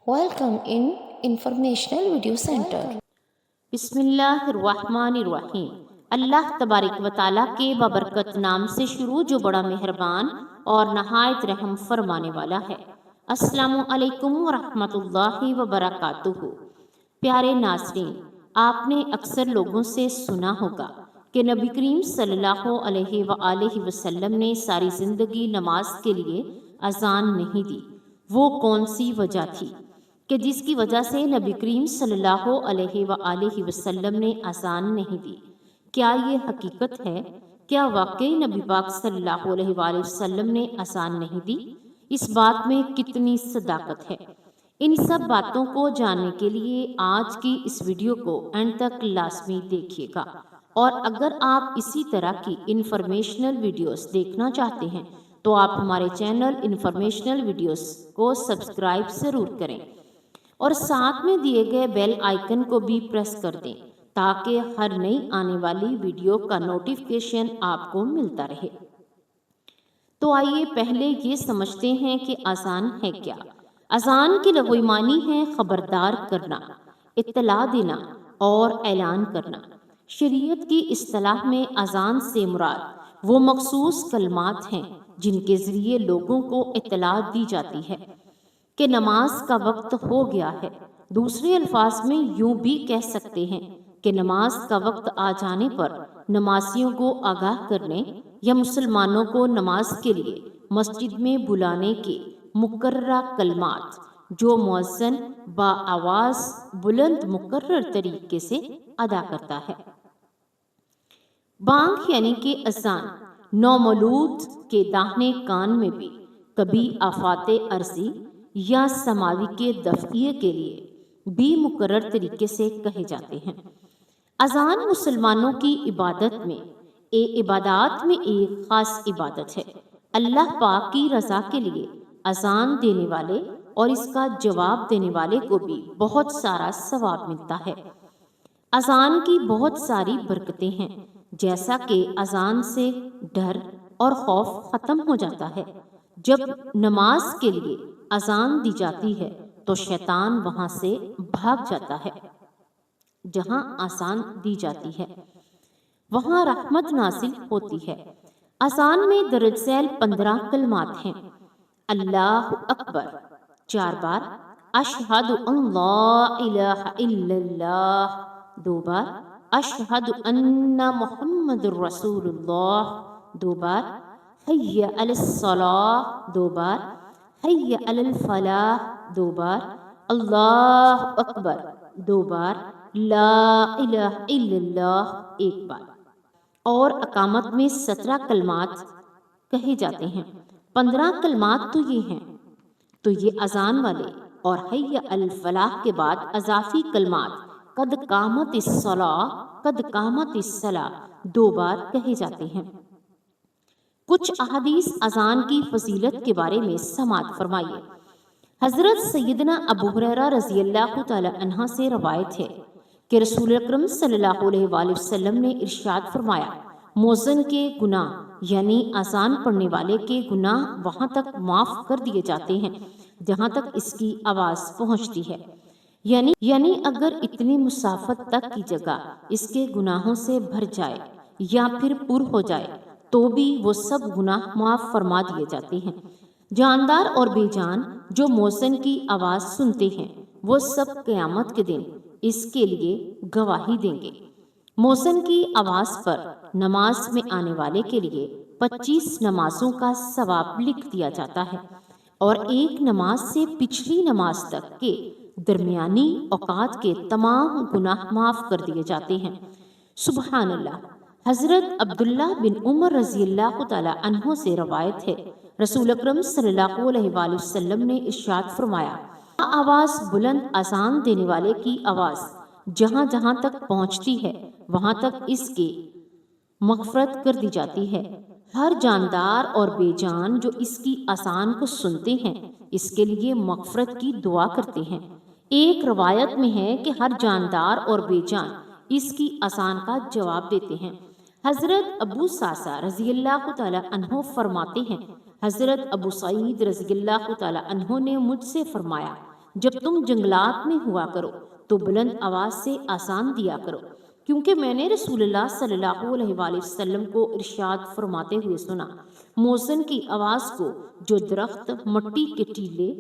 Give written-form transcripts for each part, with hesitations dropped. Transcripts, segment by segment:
Welcome in Informational Video Center. بسم اللہ الرحمن الرحیم۔ اللہ تبارک و تعالیٰ کے بابرکت نام سے شروع جو بڑا مہربان اور نہایت رحم فرمانے والا ہے۔ السلام علیکم ورحمۃ اللہ وبرکاتہ۔ پیارے ناظرین، آپ نے اکثر لوگوں سے سنا ہوگا کہ نبی کریم صلی اللہ علیہ وآلہ وسلم نے ساری زندگی نماز کے لیے اذان نہیں دی۔ وہ کون سی وجہ تھی کہ جس کی وجہ سے نبی کریم صلی اللہ علیہ وآلہ وسلم نے اذان نہیں دی؟ کیا یہ حقیقت ہے؟ کیا واقعی نبی پاک صلی اللہ علیہ وآلہ وسلم نے اذان نہیں دی؟ اس بات میں کتنی صداقت ہے؟ ان سب باتوں کو جاننے کے لیے آج کی اس ویڈیو کو اینڈ تک لازمی دیکھیے گا، اور اگر آپ اسی طرح کی انفارمیشنل ویڈیوز دیکھنا چاہتے ہیں تو آپ ہمارے چینل انفارمیشنل ویڈیوز کو سبسکرائب ضرور کریں اور ساتھ میں دیے گئے بیل آئیکن کو بھی پریس کر دیں تاکہ ہر نئی آنے والی ویڈیو کا نوٹیفیکیشن آپ کو ملتا رہے۔ تو آئیے پہلے یہ سمجھتے ہیں کہ اذان ہے کیا۔ اذان کی لغوی معنی ہے خبردار کرنا، اطلاع دینا اور اعلان کرنا۔ شریعت کی اصطلاح میں اذان سے مراد وہ مخصوص کلمات ہیں جن کے ذریعے لوگوں کو اطلاع دی جاتی ہے کہ نماز کا وقت ہو گیا ہے۔ دوسرے الفاظ میں یوں بھی کہہ سکتے ہیں کہ نماز کا وقت آ جانے پر نمازیوں کو آگاہ کرنے یا مسلمانوں کو نماز کے لیے مسجد میں بلانے کے مقررہ کلمات جو مؤذن بآواز بلند مقرر طریقے سے ادا کرتا ہے۔ بانگ یعنی کہ اذان نومولود کے داہنے کان میں بھی کبھی آفات عرضی یا سماوی کے دفعیے کے لیے بھی مقرر طریقے سے کہے جاتے ہیں۔ اذان مسلمانوں کی عبادات میں ایک خاص عبادت ہے۔ اللہ پاک کی رضا کے لیے اذان دینے والے اور اس کا جواب دینے والے کو بھی بہت سارا ثواب ملتا ہے۔ اذان کی بہت ساری برکتیں ہیں، جیسا کہ اذان سے ڈر اور خوف ختم ہو جاتا ہے۔ جب نماز کے لیے اذان دی جاتی ہے تو شیطان وہاں سے بھاگ جاتا ہے۔ جہاں اذان دی جاتی ہے وہاں رحمت نازل ہوتی ہے۔ اذان میں درج ذیل 15 کلمات ہیں۔ اللہ اکبر 4 بار، اشہد ان لا الہ الا اللہ 2 بار، اشہد ان محمد رسول اللہ 2 بار، حی علی الصلاۃ 2 بار، حی علی الفلاح 2 بار، اللہ اکبر 2 بار، لا الہ الا اللہ 1 بار۔ اور اقامت میں 17 کلمات کہے جاتے ہیں۔ 15 کلمات تو یہ ہیں، تو یہ اذان والے اور حی علی الفلاح کے بعد اضافی کلمات قد قامت الصلاۃ، قد قامت الصلاۃ 2 بار کہے جاتے ہیں۔ کچھ احادیث اذان کی فضیلت کے بارے میں سماعت فرمائیے۔ حضرت سیدنا ابو ہریرہ رضی اللہ تعالی عنہ سے روایت ہے کہ رسول اکرم صلی اللہ علیہ وآلہ وسلم نے ارشاد فرمایا، مؤذن کے گناہ یعنی اذان پڑھنے والے کے گناہ وہاں تک معاف کر دیے جاتے ہیں جہاں تک اس کی آواز پہنچتی ہے، یعنی اگر اتنی مسافت تک کی جگہ اس کے گناہوں سے بھر جائے یا پھر پر ہو جائے تو بھی وہ سب گناہ معاف فرما دیے جاتے ہیں۔ جاندار اور بے جان جو مؤذن کی آواز سنتے ہیں وہ سب قیامت کے دن اس کے لیے گواہی دیں گے۔ مؤذن کی آواز پر نماز میں آنے والے کے لیے 25 نمازوں کا ثواب لکھ دیا جاتا ہے، اور ایک نماز سے پچھلی نماز تک کے درمیانی اوقات کے تمام گناہ معاف کر دیے جاتے ہیں۔ سبحان اللہ۔ حضرت عبداللہ بن عمر رضی اللہ تعالی عنہ سے روایت ہے، رسول اکرم صلی اللہ علیہ وآلہ وسلم نے ارشاد فرمایا، آواز بلند اذان دینے والے کی آواز جہاں جہاں تک پہنچتی ہے وہاں تک اس کی مغفرت کر دی جاتی ہے۔ ہر جاندار اور بے جان جو اس کی اذان کو سنتے ہیں اس کے لیے مغفرت کی دعا کرتے ہیں۔ ایک روایت میں ہے کہ ہر جاندار اور بے جان اس کی اذان کا جواب دیتے ہیں۔ حضرت ابو ساسا رضی اللہ تعالی عنہ فرماتے ہیں، حضرت ابو سعید رضی اللہ تعالی عنہ نے مجھ سے فرمایا، جب تم جنگلات میں ہوا کرو تو بلند آواز سے اذان دیا کرو، کیونکہ میں نے رسول اللہ صلی اللہ علیہ وآلہ وسلم کو ارشاد فرماتے ہوئے سنا، مؤذن کی آواز کو جو درخت، مٹی کے ٹیلے،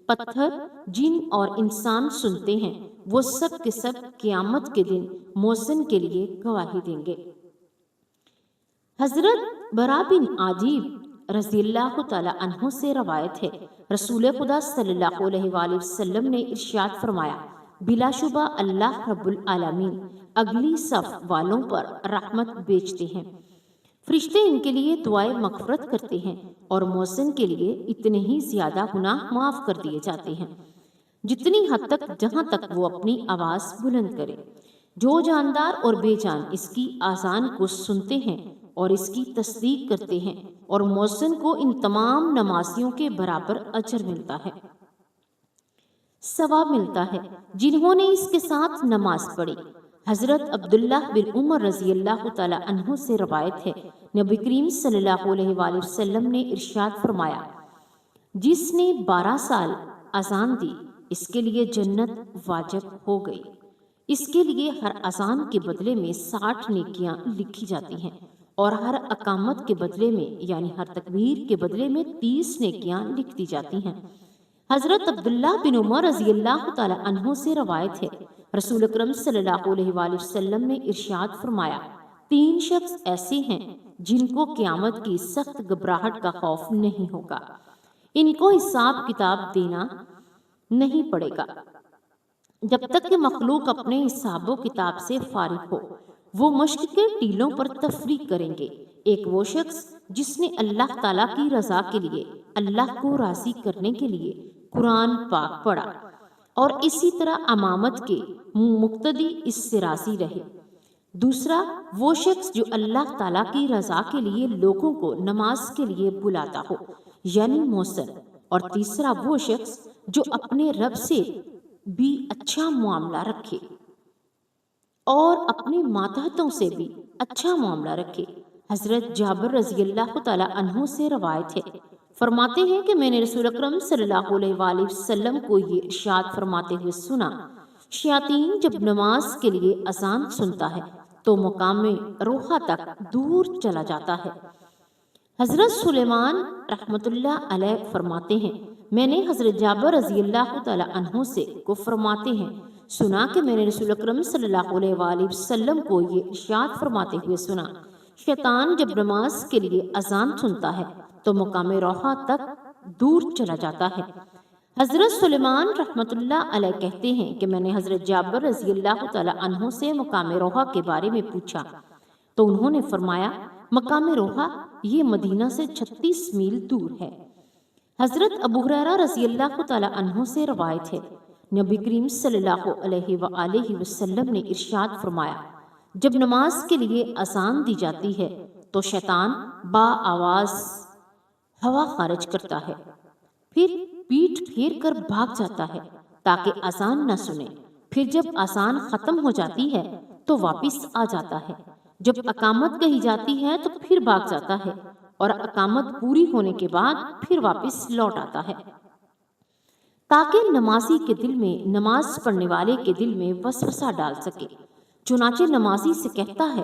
پتھر، جن اور انسان سنتے ہیں وہ سب کے سب قیامت کے دن مؤذن کے لیے گواہی دیں گے۔ حضرت برا بن عازب رضی اللہ تعالی عنہ سے روایت ہے، رسول خدا صلی اللہ علیہ وآلہ وسلم نے ارشاد فرمایا، بلا شبہ اللہ رب العالمین اگلی صف والوں پر رحمت بھیجتے ہیں، فرشتے ان کے لیے دعائے مغفرت کرتے ہیں اور مؤذن کے لیے اتنے ہی زیادہ گناہ معاف کر دیے جاتے ہیں جتنی حد تک جہاں تک وہ اپنی آواز بلند کرے۔ جو جاندار اور بے جان اس کی اذان کو سنتے ہیں اور اس کی تصدیق کرتے ہیں، اور مؤذن کو ان تمام نمازیوں کے برابر اجر ملتا ہے، ثواب ملتا ہے جنہوں نے اس کے ساتھ نماز پڑھی۔ حضرت عبداللہ بن عمر رضی اللہ تعالی عنہ سے روایت ہے، نبی کریم صلی اللہ علیہ وآلہ وسلم نے ارشاد فرمایا، جس نے 12 سال اذان دی اس کے لیے جنت واجب ہو گئی۔ اس کے لیے ہر اذان کے بدلے میں 60 نیکیاں لکھی جاتی ہیں، اور ہر اقامت کے بدلے میں یعنی ہر تکبیر کے بدلے میں 30 نیکیاں لکھ دی جاتی ہیں۔ حضرت عبداللہ بن عمر رضی اللہ تعالی عنہ سے روایت ہے، رسول اکرم صلی اللہ علیہ وآلہ وسلم نے ارشاد فرمایا، 3 شخص ایسے ہیں جن کو قیامت کی سخت گھبراہٹ کا خوف نہیں ہوگا، ان کو حساب کتاب دینا نہیں پڑے گا جب تک کہ مخلوق اپنے حساب و کتاب سے فارغ ہو، وہ مشق کے ٹیلوں پر تفریح کریں گے۔ ایک وہ شخص جس نے اللہ تعالیٰ کی رضا کے لیے، اللہ کو راضی کرنے کے لیے قرآن پاک پڑھا اور اسی طرح امامت کے مقتدی اس سے راضی رہے۔ دوسرا وہ شخص جو اللہ تعالیٰ کی رضا کے لیے لوگوں کو نماز کے لیے بلاتا ہو یعنی مؤذن۔ اور تیسرا وہ شخص جو اپنے رب سے بھی اچھا معاملہ رکھے اور اپنے ماتحتوں سے بھی اچھا معاملہ رکھے۔ حضرت جابر رضی اللہ تعالی عنہ سے روایت ہے، فرماتے ہیں کہ میں نے رسول اکرم صلی اللہ علیہ وآلہ وسلم کو یہ ارشاد فرماتے ہوئے سنا، شیاطین جب نماز کے لیے اذان سنتا ہے تو مقام روحہ تک دور چلا جاتا ہے۔ حضرت سلیمان رحمۃ اللہ علیہ فرماتے ہیں، میں نے حضرت جابر رضی اللہ تعالی عنہ سے کو فرماتے ہیں سنا کہ میں نے رسول اکرم صلی اللہ علیہ وآلہ وسلم کو یہ ارشاد فرماتے ہوئے سنا، شیطان جب نماز کے لیے اذان سنتا ہے تو مقام روحہ تک دور چلا جاتا ہے۔ حضرت سلیمان رحمۃ اللہ علیہ کہتے ہیں کہ میں نے حضرت جابر رضی اللہ تعالی عنہ سے مقام روحہ کے بارے میں پوچھا تو انہوں نے فرمایا، مقام روحہ یہ مدینہ سے 36 میل دور ہے۔ حضرت ابو ہریرہ رضی اللہ تعالی عنہ سے روایت ہے، نبی کریم صلی اللہ علیہ وآلہ وسلم نے ارشاد فرمایا، جب نماز کے لیے اذان دی جاتی ہے تو شیطان با آواز ہوا خارج کرتا ہے، پھر پیٹھ پھیر کر بھاگ جاتا ہے تاکہ اذان نہ سنے، پھر جب اذان ختم ہو جاتی ہے تو واپس آ جاتا ہے، جب اقامت کہی جاتی ہے تو پھر بھاگ جاتا ہے، اور اقامت پوری ہونے کے بعد پھر واپس لوٹ آتا ہے، تاکہ نمازی کے دل میں، نماز پڑھنے والے کے دل میں وسوسہ ڈال سکے۔ چنانچہ نمازی سے کہتا ہے،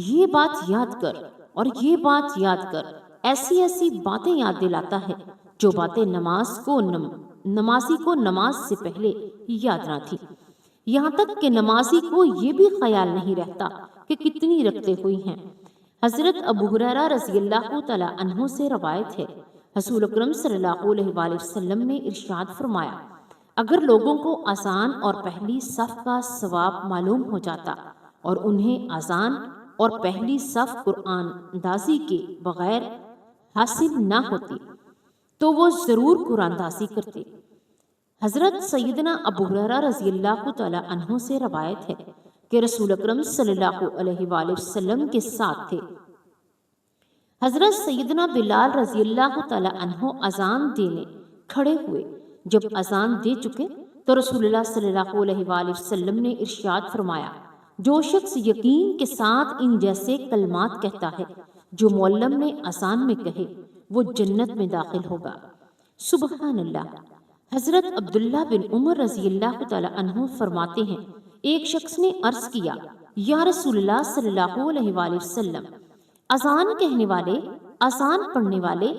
یہ بات یاد کر اور یہ بات یاد کر، ایسی ایسی باتیں یاد دلاتا ہے جو باتیں نمازی کو نماز سے پہلے یاد نہ تھی، یہاں تک کہ نمازی کو یہ بھی خیال نہیں رہتا کہ کتنی رکعتیں ہوئی ہیں۔ حضرت ابو ہریرہ رضی اللہ تعالی عنہ سے روایت ہے، رسول اکرم صلی اللہ علیہ وآلہ وسلم نے ارشاد فرمایا، اگر لوگوں کو اذان اور پہلی صف کا ثواب معلوم ہو جاتا اور انہیں اذان اور پہلی صف قرآن اندازی کے بغیر حاصل نہ ہوتی تو وہ ضرور قرآن اندازی کرتے۔ حضرت سیدنا ابو ہریرہ رضی اللہ تعالی عنہ سے روایت ہے کہ رسول اکرم صلی اللہ علیہ وآلہ وسلم کے ساتھ تھے۔ حضرت سیدنا بلال رضی اللہ تعالی عنہ اذان دینے کھڑے ہوئے، جب اذان دے چکے تو رسول اللہ صلی اللہ علیہ وآلہ وسلم نے ارشاد فرمایا، جو شخص یقین کے ساتھ ان جیسے کلمات کہتا ہے جو معلم نے اذان میں کہے وہ جنت میں داخل ہوگا۔ سبحان اللہ۔ حضرت عبداللہ بن عمر رضی اللہ تعالی عنہ فرماتے ہیں، ایک شخص نے عرض کیا، یا رسول اللہ صلی اللہ علیہ وآلہ وسلم، اذان کہنے والے، اذان پڑھنے والے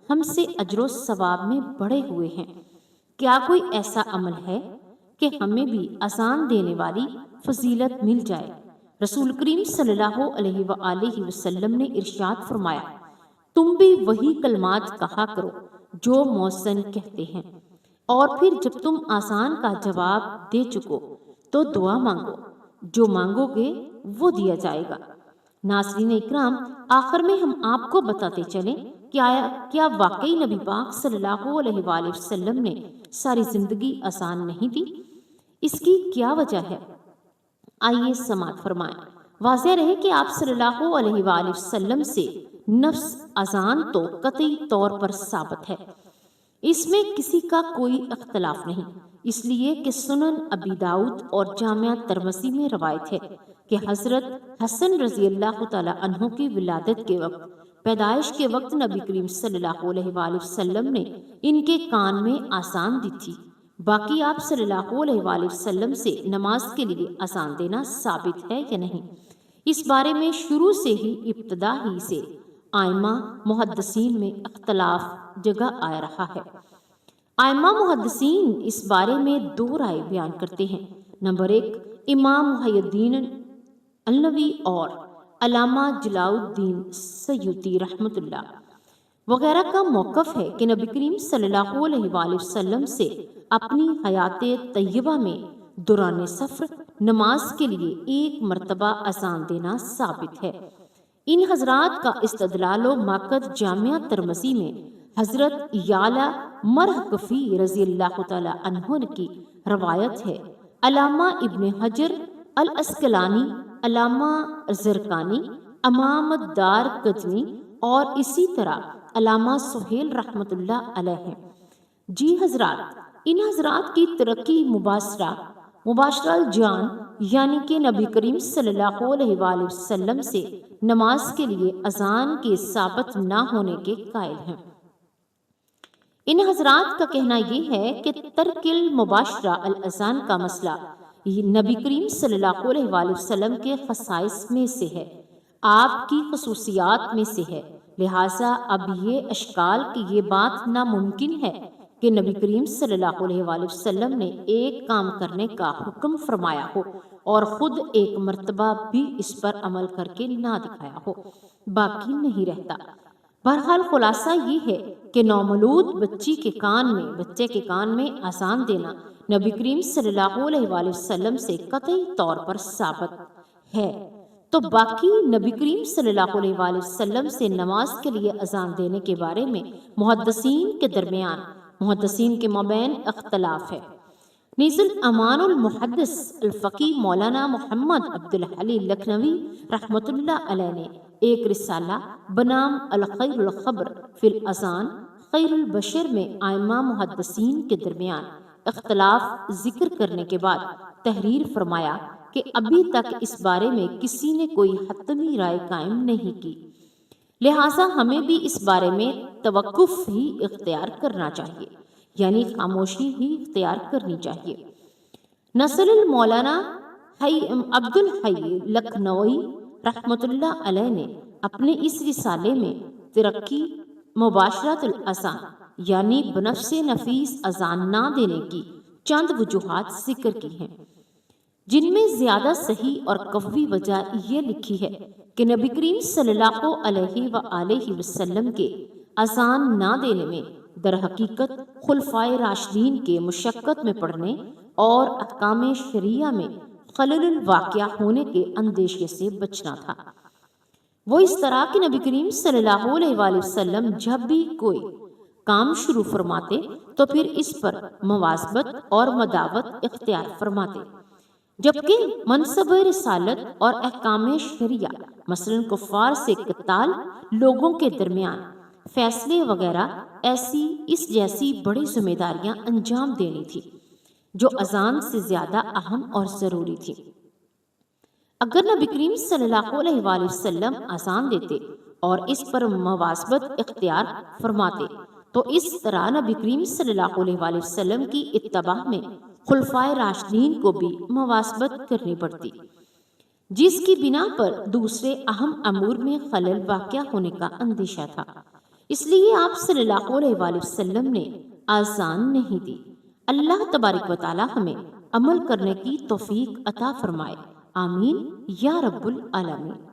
ہم سے اجر و ثواب میں بڑھے ہوئے ہیں، کیا کوئی ایسا عمل ہے کہ ہمیں بھی اذان دینے والی فضیلت مل جائے؟ رسول کریم صلی اللہ علیہ وآلہ وسلم نے ارشاد فرمایا، تم بھی وہی کلمات کہا کرو جو محسن کہتے ہیں، اور پھر جب تم آسان کا جواب دے چکو تو دعا مانگو، جو مانگو گے وہ دیا جائے گا۔ ناظرین اکرام، آخر میں ہم آپ کو بتاتے چلیں کہ کیا واقعی نبی پاک صلی اللہ علیہ وآلہ وسلم نے ساری زندگی آسان نہیں دی؟ اس کی کیا وجہ ہے؟ آئیے سماعت فرمائیں۔ واضح رہے کہ آپ صلی اللہ علیہ وآلہ وسلم سے نفس اذان تو قطعی طور پر ثابت ہے، اس میں کسی کا کوئی اختلاف نہیں، اس لیے کہ سنن ابی داؤد اور جامعہ ترمذی میں روایت ہے کہ حضرت حسن رضی اللہ تعالی عنہ کی ولادت کے وقت، پیدائش کے وقت نبی کریم صلی اللہ علیہ وآلہ وسلم نے ان کے کان میں اذان دی تھی۔ باقی آپ صلی اللہ علیہ وآلہ وسلم سے نماز کے لیے اذان دینا ثابت ہے یا نہیں، اس بارے میں شروع سے ہی، ابتدا ہی سے ائمہ محدثین میں اختلاف جگہ آ رہا ہے۔ ائمہ محدثین اس بارے میں دو رائے بیان کرتے ہیں۔ نمبر 1، امام محی الدین النووی اور علامہ جلاء الدین سیوطی رحمۃ اللہ وغیرہ کا موقف ہے کہ نبی کریم صلی اللہ علیہ وآلہ وسلم سے اپنی حیات طیبہ میں دوران سفر نماز کے لیے ایک مرتبہ اذان دینا ثابت ہے۔ ان حضرات کا استدلال و ماقد جامعہ ترمذی میں حضرت یعلا مرحقفی رضی اللہ تعالی عنہ کی روایت ہے۔ علامہ ابن حجر الاسقلانی، علامہ زرقانی، امام الدار قطنی اور اسی طرح علامہ سہیل رحمۃ اللہ علیہ ہیں۔ جی حضرات، ان حضرات کی ترقی مباشرہ الجان یعنی کہ نبی کریم صلی اللہ علیہ وآلہ وسلم سے نماز کے لیے اذان کے ثابت نہ ہونے کے قائل ہیں۔ ان حضرات کا کہنا یہ ہے کہ ترک المباشرہ الاذان کا مسئلہ نبی کریم صلی اللہ علیہ وآلہ وسلم کے خصائص میں سے ہے، آپ کی خصوصیات میں سے ہے، لہٰذا اب یہ اشکال کہ یہ بات ناممکن ہے کہ نبی کریم صلی اللہ علیہ وآلہ وسلم نے ایک کام کرنے کا حکم فرمایا ہو اور خود ایک مرتبہ بھی اس پر عمل کر کے نہ دکھایا ہو، باقی نہیں رہتا۔ بہرحال خلاصہ یہ ہے کہ نومولود بچے کے کان میں اذان دینا نبی کریم صلی اللہ علیہ وآلہ وسلم سے قطعی طور پر ثابت ہے۔ تو باقی نبی کریم صلی اللہ علیہ وآلہ وسلم سے نماز کے لیے اذان دینے کے بارے میں محدثین کے مابین اختلاف ہے۔ نیز الامان المحدث الفقی مولانا محمد عبد الحلی لکھنوی رحمۃ اللہ علیہ نے ایک رسالہ بنام الخیر الخبر فی الاذان خیر البشر میں ائمہ محدثین کے درمیان اختلاف ذکر کرنے کے بعد تحریر فرمایا کہ ابھی تک اس بارے میں کسی نے کوئی حتمی رائے قائم نہیں کی، لہٰذا ہمیں بھی اس بارے میں توقف ہی اختیار کرنا چاہیے، یعنی خاموشی ہی اختیار کرنی چاہیے۔ نصر المولانا عبد الحی لکھنوی رحمۃ اللہ علیہ نے اپنے اس رسالے میں ترقی مباشرت الاذان یعنی بنفس نفیس اذان نہ دینے کی چند وجوہات ذکر کی ہیں، جن میں زیادہ صحیح اور قوی وجہ یہ لکھی ہے کہ نبی کریم صلی اللہ علیہ وآلہ وسلم کے اذان نہ دینے میں در حقیقت خلفائے راشدین کے مشقت میں پڑنے اور احکام شریعہ میں خلل الواقع ہونے کے اندیشے سے بچنا تھا۔ وہ اس طرح کہ نبی کریم صلی اللہ علیہ وآلہ وسلم جب بھی کوئی کام شروع فرماتے تو پھر اس پر مواظبت اور مداوت اختیار فرماتے، جبکہ منصب رسالت اور احکام شریعہ مثلا کفار سے قتال، لوگوں کے درمیان فیصلے وغیرہ اس جیسی بڑی ذمہ داریاں انجام دینی تھی جو اذان سے زیادہ اہم اور ضروری تھی۔ اگر نبی کریم صلی اللہ علیہ وآلہ وسلم اذان دیتے اور اس پر مواظبت اختیار فرماتے تو اس طرح نبی کریم صلی اللہ علیہ وآلہ وسلم کی اتباع میں خلفائے راشدین کو بھی مواظبت کرنی پڑتی، جس کی بنا پر دوسرے اہم امور میں خلل واقع ہونے کا اندیشہ تھا۔ اس لیے آپ صلی اللہ علیہ وآلہ وسلم نے آذان نہیں دی۔ اللہ تبارک و تعالی ہمیں عمل کرنے کی توفیق عطا فرمائے، آمین یا رب العالمین۔